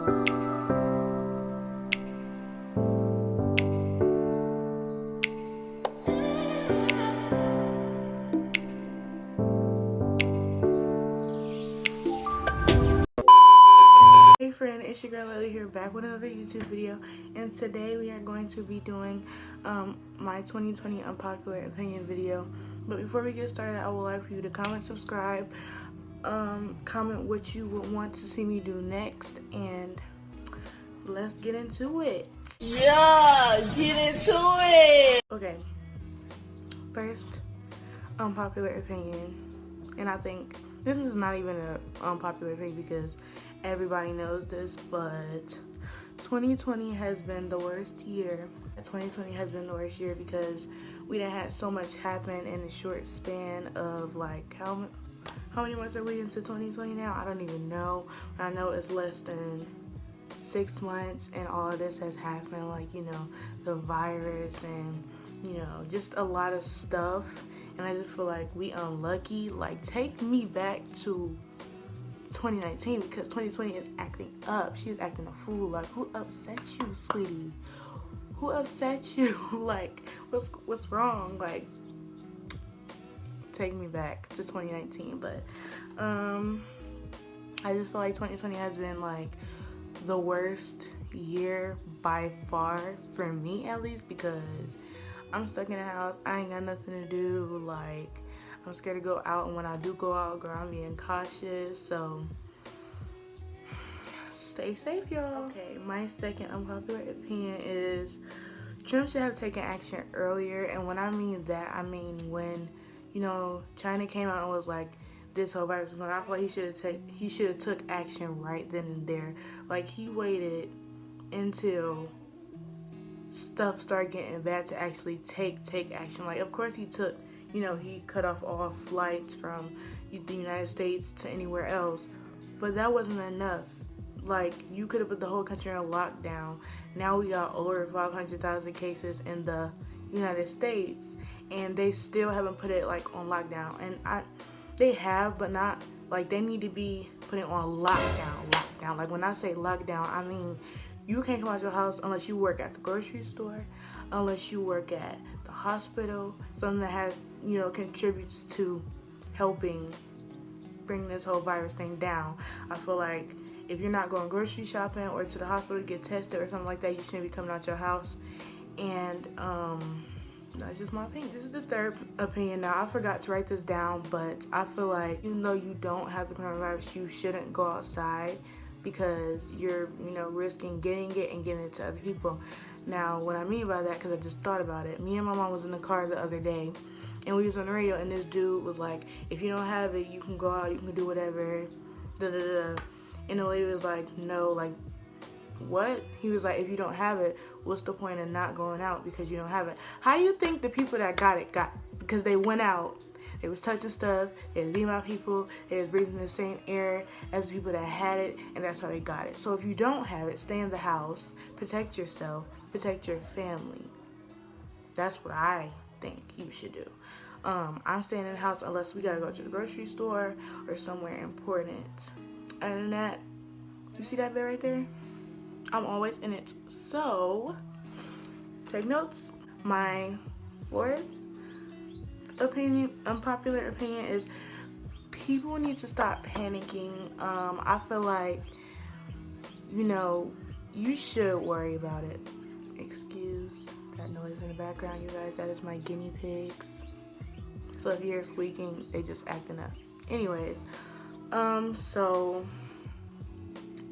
Hey friend, it's your girl Lily here, back with another YouTube video, and today we are going to be doing my 2020 unpopular opinion video. But before we get started, I would like for you to comment, subscribe, comment what you would want to see me do next, and let's get into it. Yeah, get into it. Okay, first unpopular opinion, and I think this is not even an unpopular thing because everybody knows this, but 2020 has been the worst year. 2020 has been the worst year because we done had so much happen in a short span of like how many months are we into 2020 now? I don't even know. I know it's less than 6 months and all of this has happened, like, you know, the virus and, you know, just a lot of stuff. And I just feel like we unlucky. Like, take me back to 2019 because 2020 is acting up. She's acting a fool. Like, who upset you, sweetie? Who upset you? Like, what's wrong? Like, take me back to 2019. But I just feel like 2020 has been like the worst year by far for me, at least, because I'm stuck in the house. I ain't got nothing to do. Like, I'm scared to go out, and when I do go out, girl, I'm being cautious. So stay safe, y'all. Okay, my second unpopular opinion is Trump should have taken action earlier. And when I mean that, I mean when, you know, China came out and was like, this whole virus is going, I feel like he should have took action right then and there. Like, he waited until stuff started getting bad to actually take action. Like, of course he took, you know, he cut off all flights from the United States to anywhere else, but that wasn't enough. Like, you could have put the whole country on lockdown. Now we got over 500,000 cases in the United States, and they still haven't put it like on lockdown. And they have, but not like they need to be putting on lockdown. Like, when I say lockdown, I mean you can't come out your house unless you work at the grocery store, unless you work at the hospital, something that has, you know, contributes to helping bring this whole virus thing down. I feel like if you're not going grocery shopping or to the hospital to get tested or something like that, you shouldn't be coming out your house. And that's just my opinion. This is the third opinion. Now, I forgot to write this down, but I feel like even though you don't have the coronavirus, you shouldn't go outside because you're, you know, risking getting it and giving it to other people. Now, what I mean by that, because I just thought about it, me and my mom was in the car the other day, and we was on the radio, and this dude was like, if you don't have it, you can go out, you can do whatever, da-da-da. And the lady was like, no, like, what? He was like, if you don't have it, what's the point of not going out because you don't have it? How do you think the people that got it got? Because they went out, they was touching stuff, they was being around people, they was breathing the same air as the people that had it, and that's how they got it. So if you don't have it, stay in the house, protect yourself, protect your family. That's what I think you should do. I'm staying in the house unless we gotta go to the grocery store or somewhere important. Other than that, you see that bed right there? I'm always in it. So take notes. My fourth opinion, unpopular opinion, is people need to stop panicking. I feel like, you know, you should worry about it. Excuse that noise in the background, you guys. That is my guinea pigs. So if you hear squeaking, they just acting up. Anyways, so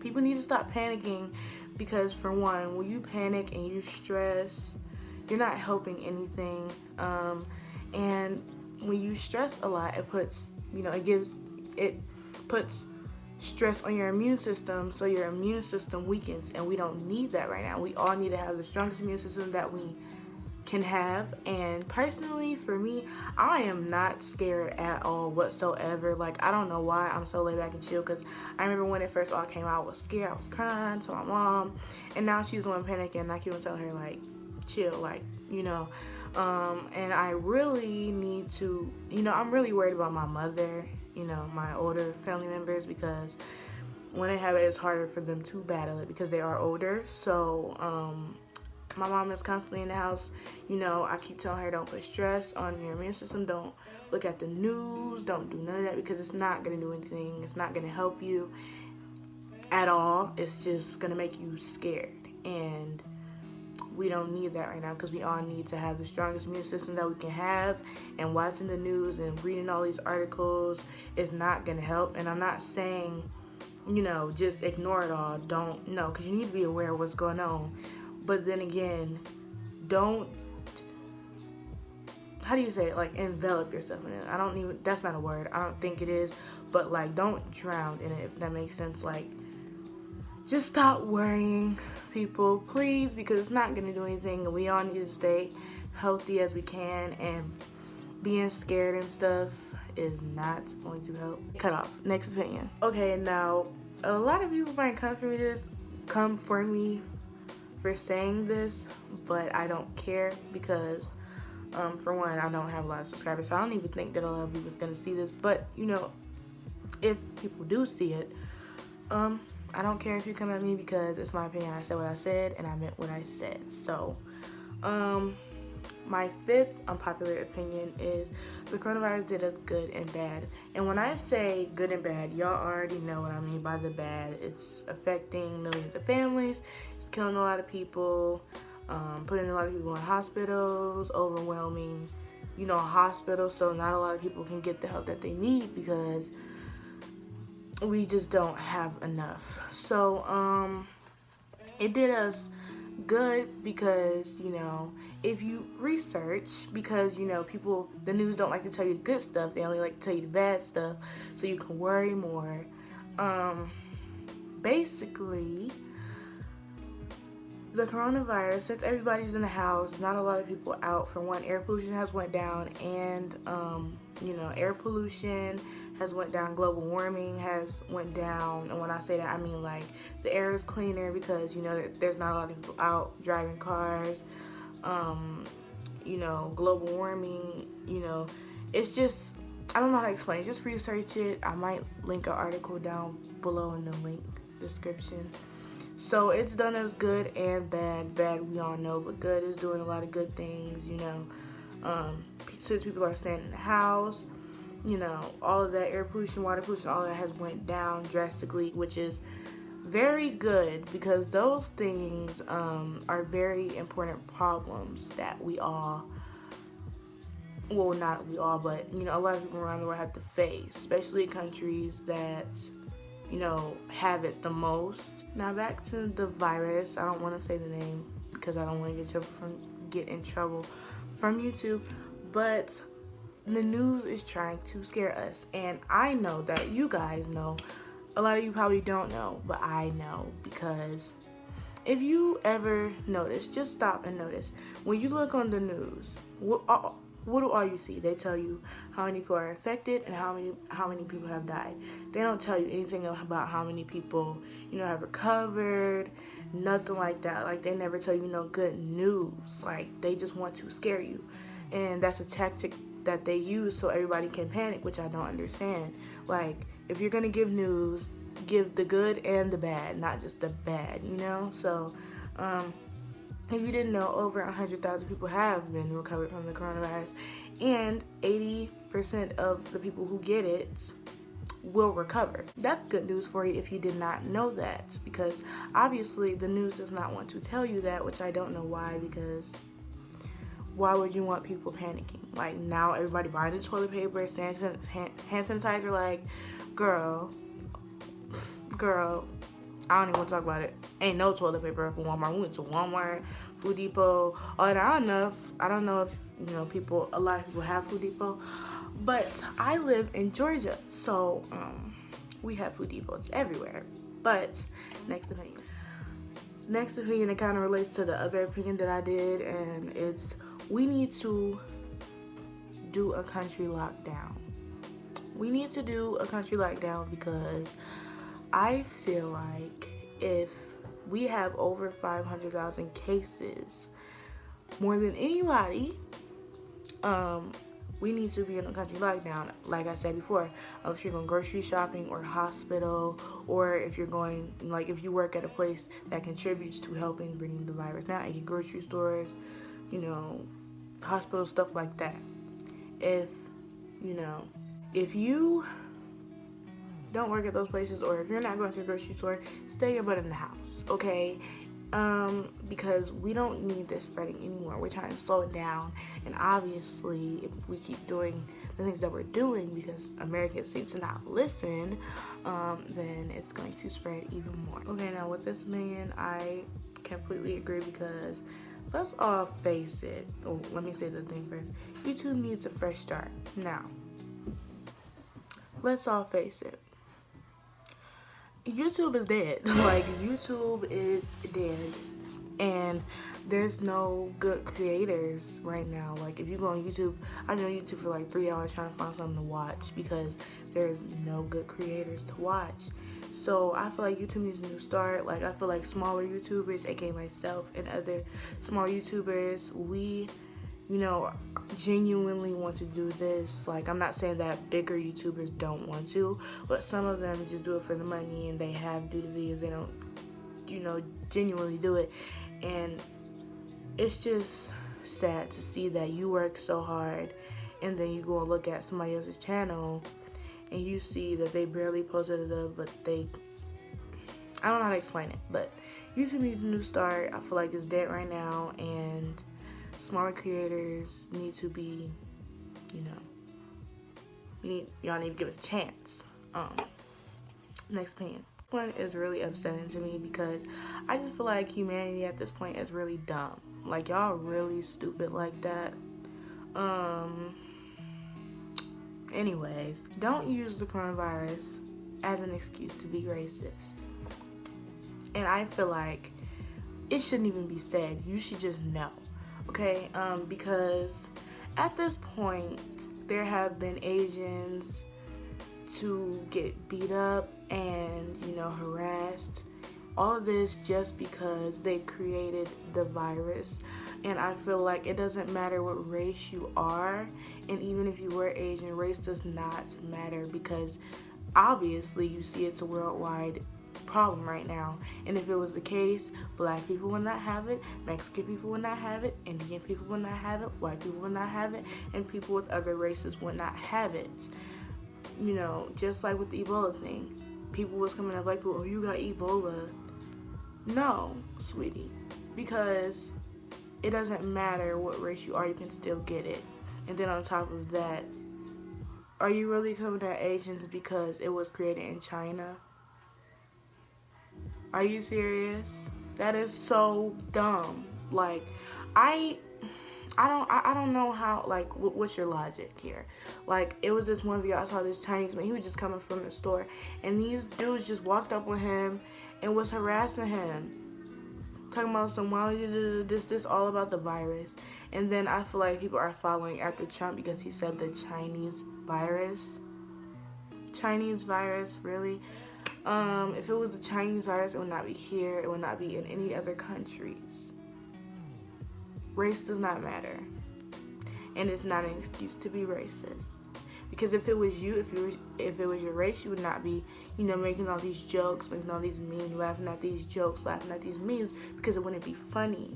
people need to stop panicking because, for one, when you panic and you stress, you're not helping anything. And when you stress a lot, it puts, you know, it puts stress on your immune system, so your immune system weakens, and we don't need that right now. We all need to have the strongest immune system that we can have. And personally, for me, I am not scared at all whatsoever. Like, I don't know why I'm so laid back and chill, because I remember when it first all came out, I was scared, I was crying to my mom, and now she's the one panicking, and I keep on telling her, like, chill, like, you know. And I really need to, you know, I'm really worried about my mother, you know, my older family members, because when they have it, it's harder for them to battle it because they are older. So my mom is constantly in the house. You know, I keep telling her, don't put stress on your immune system. Don't look at the news. Don't do none of that because it's not going to do anything. It's not going to help you at all. It's just going to make you scared. And we don't need that right now because we all need to have the strongest immune system that we can have. And watching the news and reading all these articles is not going to help. And I'm not saying, you know, just ignore it all. Don't, no, because you need to be aware of what's going on. But then again, don't, how do you say it? Like, envelop yourself in it. I don't even, that's not a word. I don't think it is. But, like, don't drown in it, if that makes sense. Like, just stop worrying, people, please, because it's not going to do anything. And we all need to stay healthy as we can. And being scared and stuff is not going to help. Cut off. Next opinion. Okay, now, a lot of people might come for me for saying this, but I don't care because, for one, I don't have a lot of subscribers, so I don't even think that a lot of people is going to see this. But, you know, if people do see it, I don't care if you come at me because it's my opinion. I said what I said, and I meant what I said. So, my fifth unpopular opinion is the coronavirus did us good and bad. And when I say good and bad, y'all already know what I mean by the bad. It's affecting millions of families. It's killing a lot of people, putting a lot of people in hospitals, overwhelming, you know, hospitals. So not a lot of people can get the help that they need because we just don't have enough. So, it did us good because, you know, if you research, because, you know, people, the news don't like to tell you the good stuff, they only like to tell you the bad stuff, so you can worry more. Basically, the coronavirus, since everybody's in the house, not a lot of people out. For one, air pollution has went down, and you know, air pollution has went down, global warming has went down. And when I say that, I mean like the air is cleaner because, you know, there's not a lot of people out driving cars. You know, global warming, you know, it's just, I don't know how to explain it. Just research it. I might link an article down below in the link description. So it's done us good and bad. Bad, we all know, but good is doing a lot of good things, you know. Since people are staying in the house, you know, all of that air pollution, water pollution, all that has went down drastically, which is very good because those things are very important problems that we all, well, not we all, but, you know, a lot of people around the world have to face, especially countries that, you know, have it the most. Now back to the virus. I don't want to say the name because I don't want to get in trouble from YouTube, but the news is trying to scare us, and I know that you guys know. A lot of you probably don't know, but I know, because if you ever notice, just stop and notice. When you look on the news, what do all you see? They tell you how many people are affected and how many people have died. They don't tell you anything about how many people, you know, have recovered, nothing like that. Like, they never tell you no good news. Like, they just want to scare you, and that's a tactic that they use so everybody can panic, which I don't understand. Like, if you're gonna give news, give the good and the bad, not just the bad, you know? So, if you didn't know, over 100,000 people have been recovered from the coronavirus, and 80% of the people who get it will recover. That's good news for you if you did not know that, because obviously the news does not want to tell you that, which I don't know why, because why would you want people panicking? Like, now everybody buying the toilet paper, hand sanitizer, like, girl, I don't even want to talk about it. Ain't no toilet paper up in Walmart. We went to Walmart, Food Depot, I don't know if, you know, a lot of people have Food Depot, but I live in Georgia, so, we have Food Depots everywhere. But, next opinion, it kind of relates to the other opinion that I did, and it's, we need to do a country lockdown. We need to do a country lockdown because I feel like if we have over 500,000 cases, more than anybody, we need to be in a country lockdown, like I said before, unless you're going grocery shopping or hospital, or if you're going, like if you work at a place that contributes to helping bring the virus down, like grocery stores, you know, hospital, stuff like that. If, you know, if you don't work at those places, or if you're not going to the grocery store, stay your butt in the house, okay? Because we don't need this spreading anymore. We're trying to slow it down, and obviously if we keep doing the things that we're doing, because Americans seem to not listen, then it's going to spread even more. Okay, now with this man, I completely agree, because let's all face it. Oh, let me say the thing first. YouTube needs a fresh start. Now, let's all face it. YouTube is dead. Like, YouTube is dead. And there's no good creators right now. Like, if you go on YouTube, I've been on YouTube for like 3 hours trying to find something to watch, because there's no good creators to watch. So I feel like YouTube needs a new start. Like, I feel like smaller YouTubers, aka myself and other smaller YouTubers, we, you know, genuinely want to do this. Like, I'm not saying that bigger YouTubers don't want to, but some of them just do it for the money, and they do the videos. They don't, you know, genuinely do it. And it's just sad to see that you work so hard, and then you go and look at somebody else's channel, and you see that they barely posted it up, but I don't know how to explain it, but YouTube needs a new start. I feel like it's dead right now, and smaller creators need to be, you know, y'all need to give us a chance. Next pan. This one is really upsetting to me, because I just feel like humanity at this point is really dumb. Like, y'all really stupid like that. Anyways, don't use the coronavirus as an excuse to be racist. And I feel like it shouldn't even be said. You should just know. Okay, because at this point, there have been Asians to get beat up and, you know, harassed. All of this just because they created the virus. And I feel like it doesn't matter what race you are, and even if you were Asian, race does not matter, because obviously you see it's a worldwide problem right now. And if it was the case, black people would not have it, Mexican people would not have it, Indian people would not have it, white people would not have it, and people with other races would not have it. You know, just like with the Ebola thing, people was coming up like, oh, you got Ebola. No, sweetie, because it doesn't matter what race you are, you can still get it. And then on top of that, are you really coming at Asians because it was created in China? Are you serious? That is so dumb. Like, I don't know how, like, what's your logic here? Like, it was this one video, I saw this Chinese man, he was just coming from the store, and these dudes just walked up on him and was harassing him, talking about some, why you this all about the virus. And then I feel like people are following after Trump because he said the Chinese virus, really? If it was the Chinese virus, it would not be here, it would not be in any other countries. Race does not matter, and it's not an excuse to be racist. Because if it was you, if it was your race, you would not be, you know, making all these jokes, making all these memes, laughing at these jokes, laughing at these memes, because it wouldn't be funny.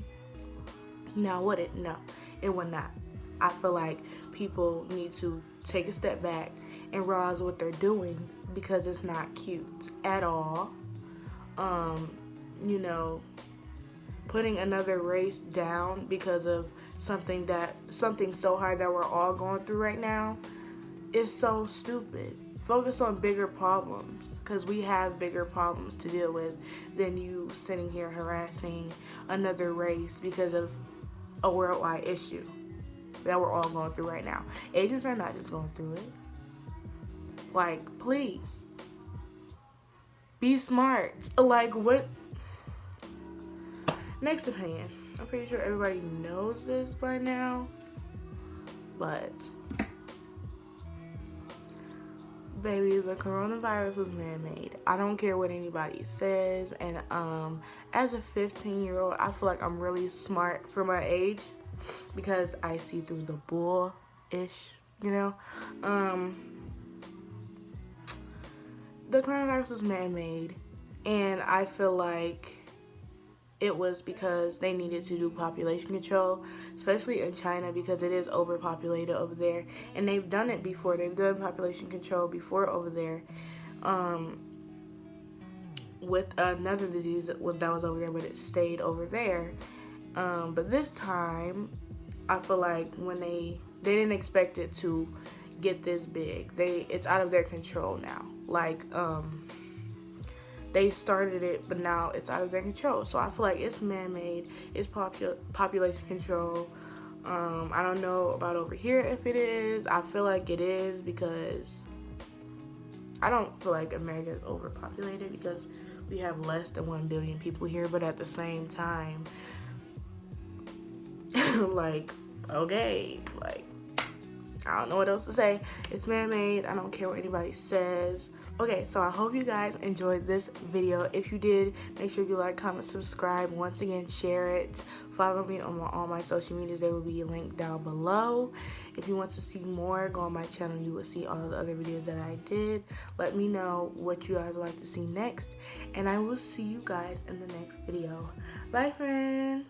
Now would it? No, it would not. I feel like people need to take a step back and realize what they're doing, because it's not cute at all. You know, putting another race down because of something so hard that we're all going through right now is so stupid. Focus on bigger problems, because we have bigger problems to deal with than you sitting here harassing another race because of a worldwide issue that we're all going through right now. Asians are not just going through it. Like, please be smart. Like, what? Next opinion. I'm pretty sure everybody knows this by now, but baby, the coronavirus was man-made. I don't care what anybody says. And as a 15-year-old, I feel like I'm really smart for my age, because I see through the bull-ishness you know. The coronavirus was man-made, and I feel like it was because they needed to do population control, especially in China, because it is overpopulated over there, and they've done it before. They've done population control before over there, with another disease that was over there, but it stayed over there. But this time, I feel like when they didn't expect it to get this big. It's out of their control now. Like, they started it, but now it's out of their control. So I feel like it's man-made. It's population control. I don't know about over here if it is. I feel like it is, because I don't feel like America is overpopulated, because we have less than 1 billion people here. But at the same time, like, okay, like, I don't know what else to say. It's man-made. I don't care what anybody says. Okay, so I hope you guys enjoyed this video. If you did, make sure you like, comment, subscribe. Once again, share it. Follow me on all my social medias. They will be linked down below. If you want to see more, go on my channel. You will see all the other videos that I did. Let me know what you guys would like to see next. And I will see you guys in the next video. Bye, friend.